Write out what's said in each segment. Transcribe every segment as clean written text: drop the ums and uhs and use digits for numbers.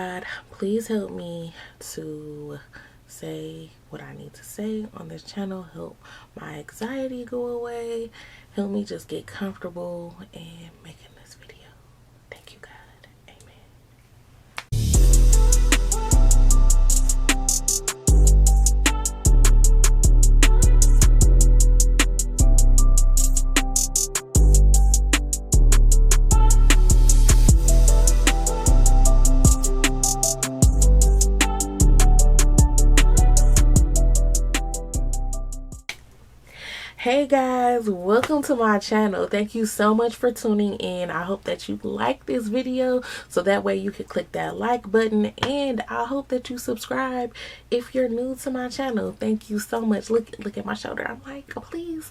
God, please help me to say what I need to say on this channel. Help my anxiety go away. Help me just get comfortable in making this video. Thank you, God. Amen. Hey guys, welcome to my channel. Thank you so much for tuning in. I hope that you like this video so that way you can click that like button, and I hope that you subscribe if you're new to my channel. Thank you so much. Look at my shoulder. I'm like, oh, please.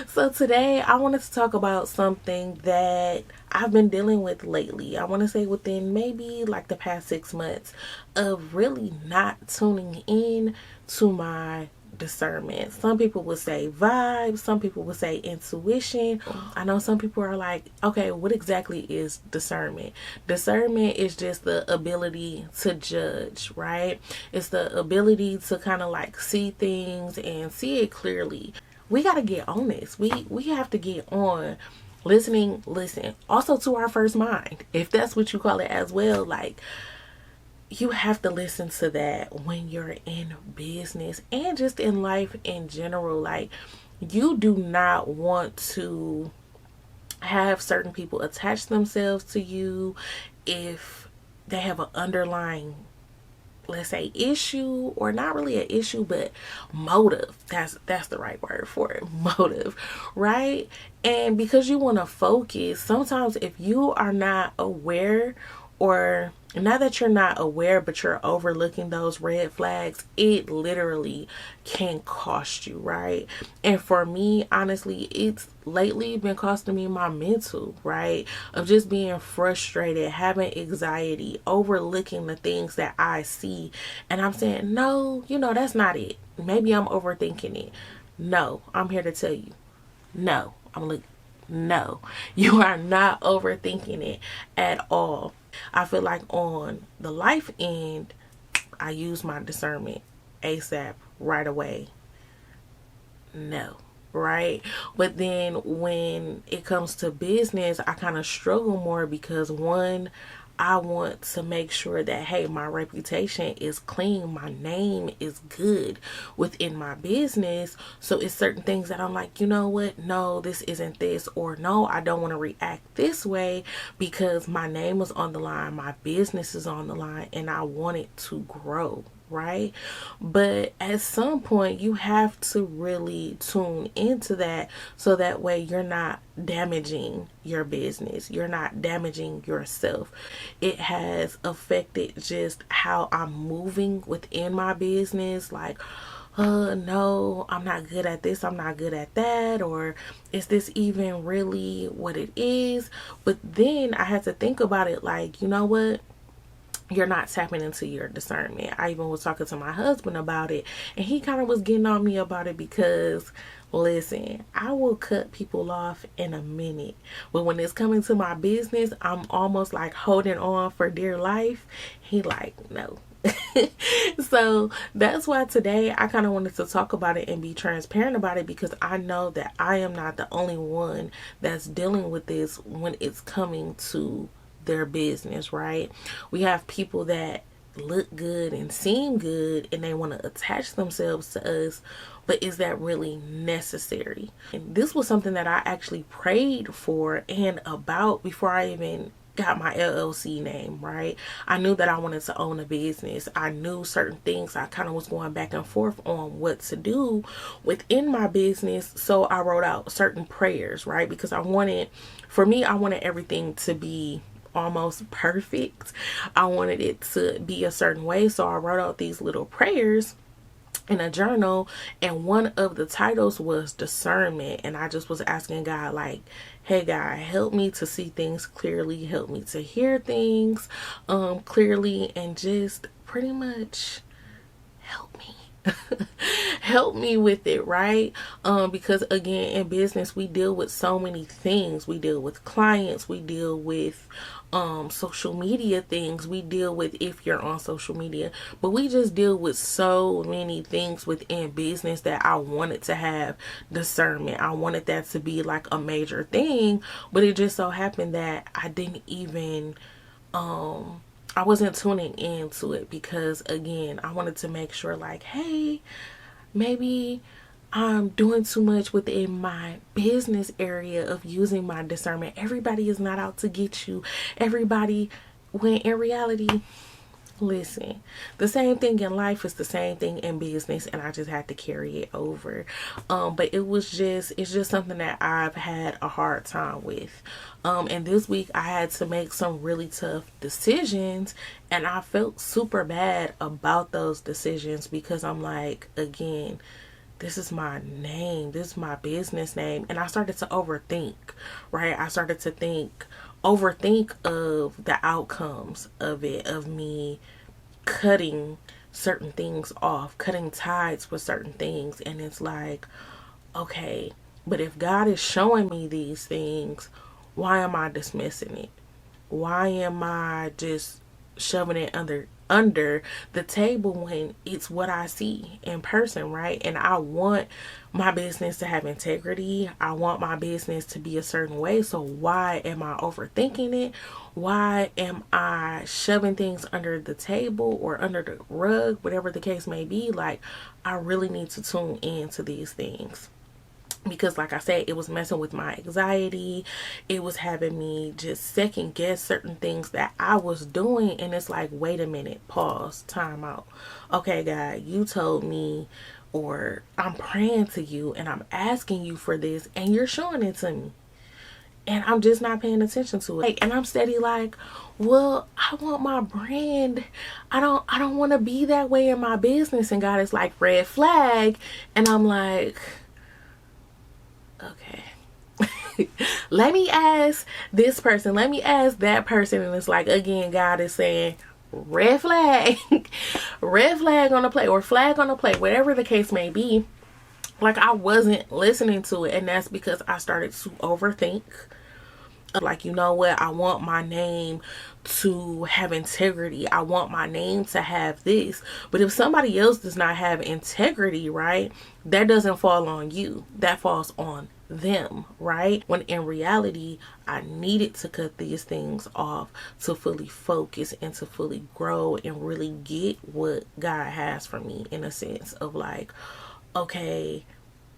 So today I wanted to talk about something that I've been dealing with lately. I want to say within maybe like the past 6 months of really not tuning in to my discernment. Some people would say vibes, some people would say intuition. I know some people are like, okay, what exactly is discernment? Discernment is just the ability to judge, right? It's the ability to kind of like see things and see it clearly. We got to get on this. We have to get on listen also to our first mind, if that's what you call it as well. Like, you have to listen to that when you're in business and just in life in general. Like, you do not want to have certain people attach themselves to you if they have an underlying, let's say, issue, or not really an issue, but motive. That's the right word for it. Motive, right? And because you want to focus, sometimes if you are not aware, or not that you're not aware, but you're overlooking those red flags, it literally can cost you, right? And for me, honestly, it's lately been costing me my mental, right? Of just being frustrated, having anxiety, overlooking the things that I see. And I'm saying, no, that's not it. Maybe I'm overthinking it. No, I'm here to tell you, no. No, you are not overthinking it at all. I feel like on the life end, I use my discernment ASAP, right away. No, right? But then when it comes to business, I kind of struggle more because, one, I want to make sure that, hey, my reputation is clean, my name is good within my business. So it's certain things that I'm like, you know what? No, this isn't this, or no, I don't want to react this way because my name is on the line, my business is on the line, and I want it to grow, right? But at some point you have to really tune into that, so that way you're not damaging your business, you're not damaging yourself. It has affected just how I'm moving within my business. Like, no, I'm not good at this, I'm not good at that, or is this even really what it is? But then I had to think about it, like, you know what? You're not tapping into your discernment. I even was talking to my husband about it, and he kind of was getting on me about it because, listen, I will cut people off in a minute, but when it's coming to my business, I'm almost like holding on for dear life. He like, no. So that's why today I kind of wanted to talk about it and be transparent about it, because I know that I am not the only one that's dealing with this when it's coming to their business, right? We have people that look good and seem good and they want to attach themselves to us, but is that really necessary? And this was something that I actually prayed for and about before I even got my LLC name, right? I knew that I wanted to own a business. I knew certain things. I kind of was going back and forth on what to do within my business. So I wrote out certain prayers, right? Because I wanted everything to be almost perfect. I wanted it to be a certain way. So I wrote out these little prayers in a journal, and one of the titles was discernment. And I just was asking God, like, hey God, help me to see things clearly, help me to hear things clearly, and just pretty much help me. help me with it, right? Because again, in business, we deal with so many things. We deal with clients, we deal with social media things, we deal with if you're on social media, but we just deal with so many things within business that I wanted to have discernment. I wanted that to be like a major thing, but it just so happened that I didn't even I wasn't tuning into it, because again, I wanted to make sure like, hey, maybe I'm doing too much within my business area of using my discernment. Everybody is not out to get you. Everybody, when in reality, listen, the same thing in life is the same thing in business, and I just had to carry it over. But it's just something that I've had a hard time with. And this week I had to make some really tough decisions, and I felt super bad about those decisions, because I'm like, again, this is my name, this is my business name. And I started to overthink, right? I started to overthink of the outcomes of it, of me cutting certain things off, cutting ties with certain things. And it's like, okay, but if God is showing me these things, why am I dismissing it? Why am I just shoving it under the table when it's what I see in person, right? And I want my business to have integrity. I want my business to be a certain way. So why am I overthinking it? Why am I shoving things under the table or under the rug, whatever the case may be? Like, I really need to tune into these things. Because like I said, it was messing with my anxiety. It was having me just second guess certain things that I was doing. And it's like, wait a minute, pause, time out. Okay, God, you told me, or I'm praying to you and I'm asking you for this, and you're showing it to me, and I'm just not paying attention to it. And I'm steady like, well, I want my brand. I don't want to be that way in my business. And God is like, red flag. And I'm like, okay, let me ask this person, let me ask that person. And it's like, again, God is saying, red flag, red flag on the play, or flag on the play, whatever the case may be. Like, I wasn't listening to it. And that's because I started to overthink. Like, you know what? I want my name to have integrity. I want my name to have this. But if somebody else does not have integrity, right, that doesn't fall on you. That falls on them, right? When in reality, I needed to cut these things off to fully focus and to fully grow and really get what God has for me, in a sense of like, okay,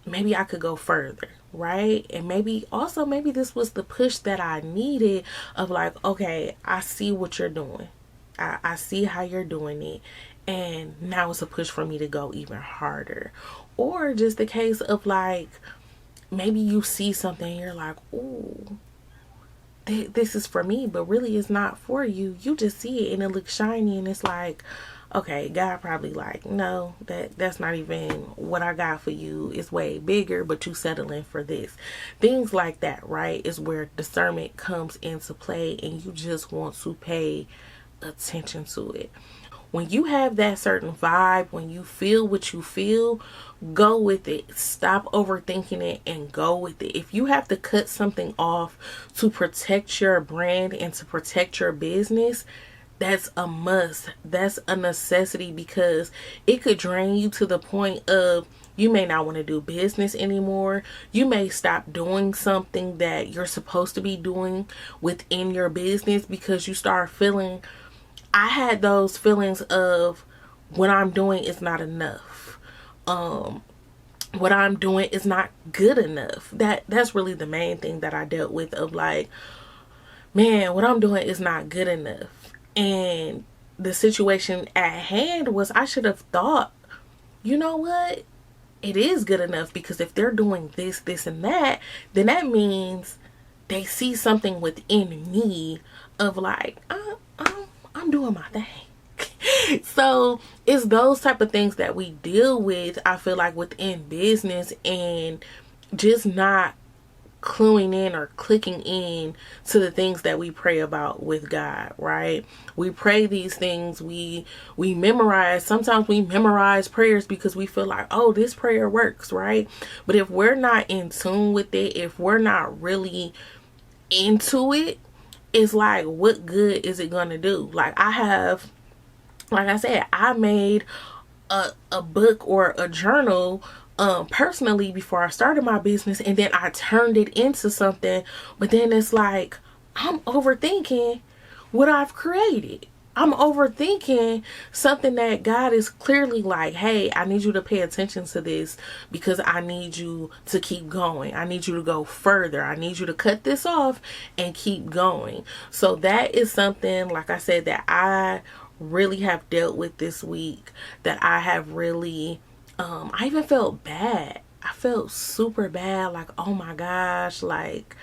maybe I could go further, right? And maybe this was the push that I needed, of like, okay, I see what you're doing. I see how you're doing it. And now it's a push for me to go even harder. Or just the case of like, maybe you see something and you're like, ooh, this is for me, but really it's not for you. You just see it and it looks shiny, and it's like, okay, God probably like, no, that's not even what I got for you. It's way bigger, but you settling for this. Things like that, right, is where discernment comes into play, and you just want to pay attention to it. When you have that certain vibe, when you feel what you feel, go with it. Stop overthinking it and go with it. If you have to cut something off to protect your brand and to protect your business, that's a must. That's a necessity, because it could drain you to the point of you may not want to do business anymore. You may stop doing something that you're supposed to be doing within your business, because you start feeling, I had those feelings of, what I'm doing is not enough. What I'm doing is not good enough. That's really the main thing that I dealt with, of like, man, what I'm doing is not good enough. And the situation at hand was, I should have thought, you know what? It is good enough, because if they're doing this, this, and that, then that means they see something within me of like, I'm doing my thing. So it's those type of things that we deal with, I feel like, within business, and just not cluing in or clicking in to the things that we pray about with God, right? We pray these things, we memorize. Sometimes we memorize prayers because we feel like, oh, this prayer works, right? But if we're not in tune with it, if we're not really into it, it's like, what good is it gonna do? Like I said, I made a book or a journal personally before I started my business, and then I turned it into something. But then it's like, I'm overthinking what I've created. I'm overthinking something that God is clearly like, hey, I need you to pay attention to this because I need you to keep going. I need you to go further. I need you to cut this off and keep going. So that is something, like I said, that I really have dealt with this week, that I have really, I even felt bad. I felt super bad. Like, oh my gosh, like,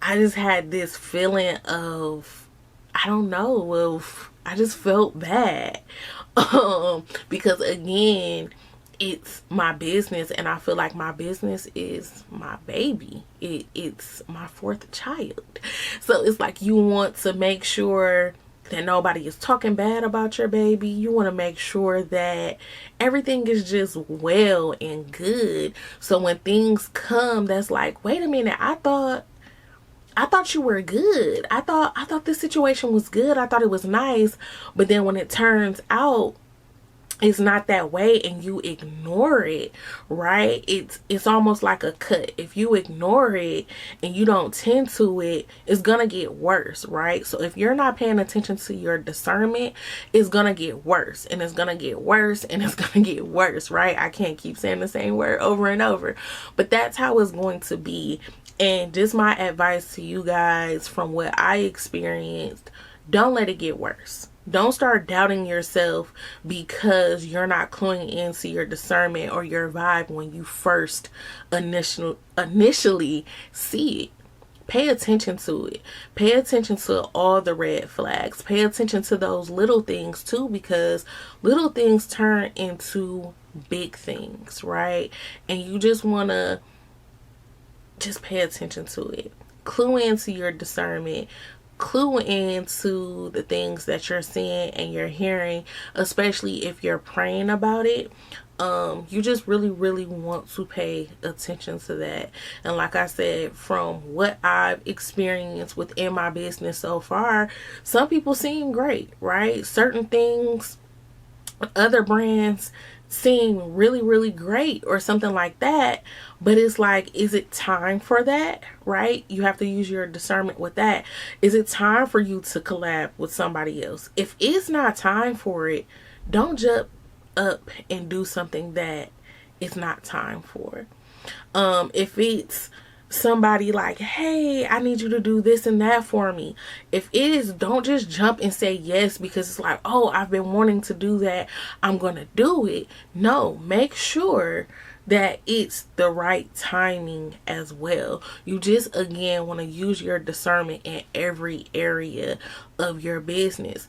I just had this feeling of, I don't know, I just felt bad. Because again, it's my business, and I feel like my business is my baby. It's my fourth child. So it's like, you want to make sure that nobody is talking bad about your baby. You want to make sure that everything is just well and good. So when things come, that's like, wait a minute, I thought you were good. I thought this situation was good. I thought it was nice. But then when it turns out it's not that way and you ignore it, right? It's almost like a cut. If you ignore it and you don't tend to it, it's gonna get worse, right? So if you're not paying attention to your discernment, it's gonna get worse, and it's gonna get worse, and it's gonna get worse, right? I can't keep saying the same word over and over, but that's how it's going to be. And just my advice to you guys from what I experienced, don't let it get worse. Don't start doubting yourself because you're not cluing into your discernment or your vibe when you first initially see it. Pay attention to it. Pay attention to all the red flags. Pay attention to those little things too, because little things turn into big things, right? And you just want to just pay attention to it. Clue into your discernment. Clue into the things that you're seeing and you're hearing, especially if you're praying about it. You just really want to pay attention to that. And like I said, from what I've experienced within my business so far, some people seem great, right? Certain things, other brands seem really great or something like that, but it's like, is it time for that, right? You have to use your discernment with that. Is it time for you to collab with somebody else? If it's not time for it, don't jump up and do something that it's not time for. If it's somebody like, hey, I need you to do this and that for me. If it is, don't just jump and say yes because it's like, oh, I've been wanting to do that, I'm gonna do it. No, make sure that it's the right timing as well. You just, again, want to use your discernment in every area of your business.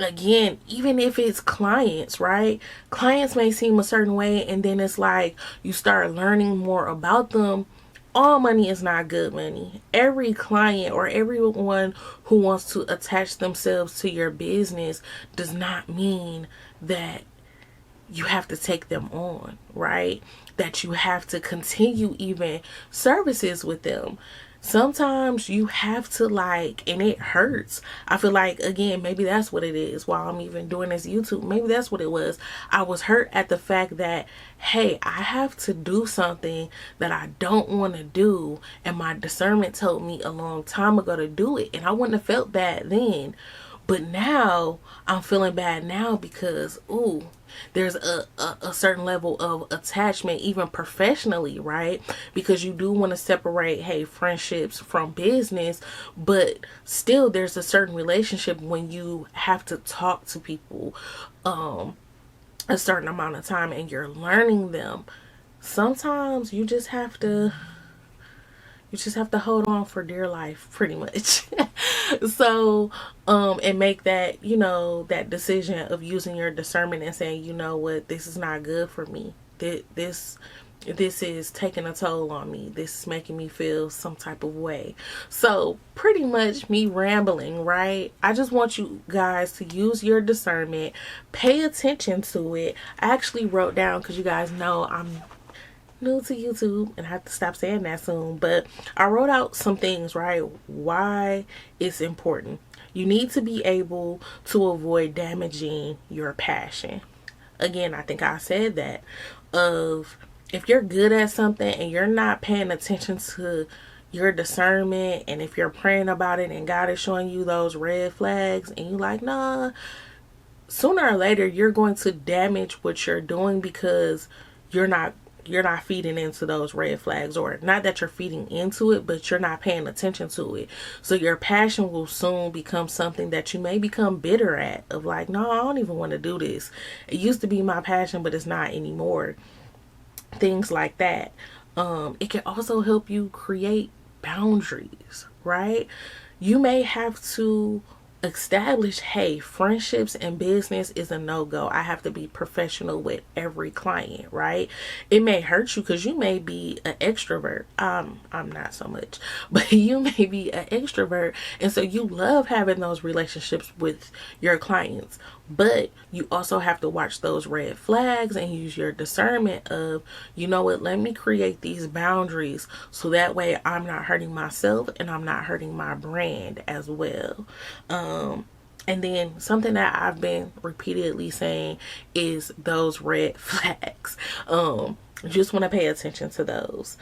Again, even if it's clients, right? Clients may seem a certain way, and then it's like you start learning more about them. All money is not good money. Every client or everyone who wants to attach themselves to your business does not mean that you have to take them on, right? That you have to continue even services with them. Sometimes you have to, like, and it hurts. I feel like, again, maybe that's what it is while I'm even doing this YouTube. Maybe that's what it was. I was hurt at the fact that, hey, I have to do something that I don't want to do. And my discernment told me a long time ago to do it. And I wouldn't have felt bad then. But now I'm feeling bad now because, ooh, there's a certain level of attachment, even professionally, right? Because you do want to separate, hey, friendships from business, but still there's a certain relationship when you have to talk to people a certain amount of time and you're learning them. Sometimes you just have to hold on for dear life, pretty much. So, and make that, that decision of using your discernment and saying, you know what, this is not good for me. This this is taking a toll on me. This is making me feel some type of way. So pretty much me rambling, right? I just want you guys to use your discernment, pay attention to it. I actually wrote down, because you guys know I'm new to YouTube and I have to stop saying that soon, but I wrote out some things, right? Why it's important. You need to be able to avoid damaging your passion. Again, I think I said that, of if you're good at something and you're not paying attention to your discernment, and if you're praying about it and God is showing you those red flags and you're like, nah, sooner or later you're going to damage what you're doing, because you're not feeding into those red flags, or not that you're feeding into it, but you're not paying attention to it. So your passion will soon become something that you may become bitter at, of like, no, I don't even want to do this. It used to be my passion, but it's not anymore. Things like that. It can also help you create boundaries, right? You may have to establish, hey, friendships and business is a no-go. I have to be professional with every client, right? It may hurt you because you may be an extrovert. I'm not so much, but you may be an extrovert, and so you love having those relationships with your clients. But you also have to watch those red flags and use your discernment of, you know what, let me create these boundaries so that way I'm not hurting myself and I'm not hurting my brand as well. And then something that I've been repeatedly saying is those red flags. Just want to pay attention to those.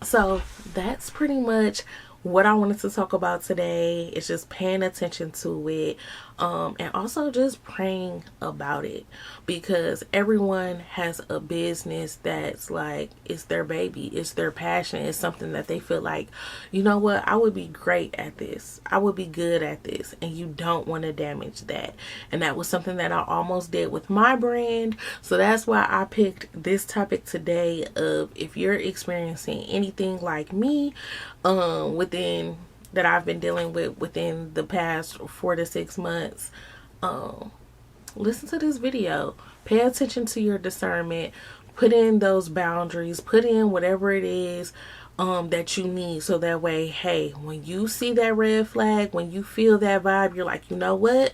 So that's pretty much what I wanted to talk about today. Is just paying attention to it, and also just praying about it, because everyone has a business that's like, it's their baby, it's their passion, it's something that they feel like, you know what, I would be great at this, I would be good at this, and you don't want to damage that. And that was something that I almost did with my brand. So that's why I picked this topic today, of if you're experiencing anything like me, within that I've been dealing with within the past 4 to 6 months, listen to this video, pay attention to your discernment, put in those boundaries, put in whatever it is that you need, so that way, hey, when you see that red flag, when you feel that vibe, you're like, you know what,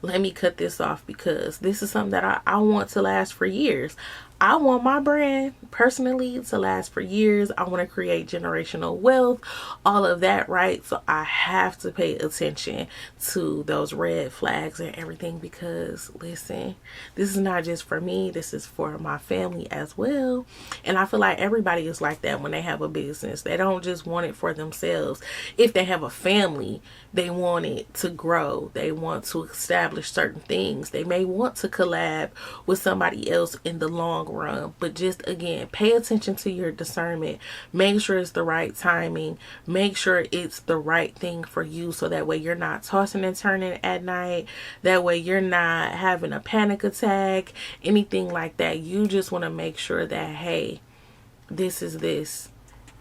let me cut this off, because this is something that I want to last for years. I want my brand personally to last for years. I want to create generational wealth, all of that, right? So I have to pay attention to those red flags and everything, because listen, this is not just for me, this is for my family as well. And I feel like everybody is like that when they have a business. They don't just want it for themselves. If they have a family, they want it to grow. They want to establish certain things. They may want to collab with somebody else in the long run. But just, again, pay attention to your discernment. Make sure it's the right timing. Make sure it's the right thing for you, so that way you're not tossing and turning at night. That way you're not having a panic attack, anything like that. You just want to make sure that, hey, this is this,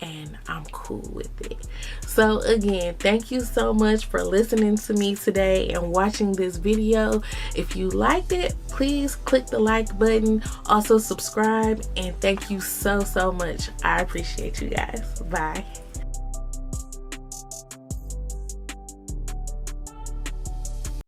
and I'm cool with it. So again, thank you so much for listening to me today and watching this video. If you liked it, please click the like button, also subscribe, and thank you so much. I appreciate you guys. Bye.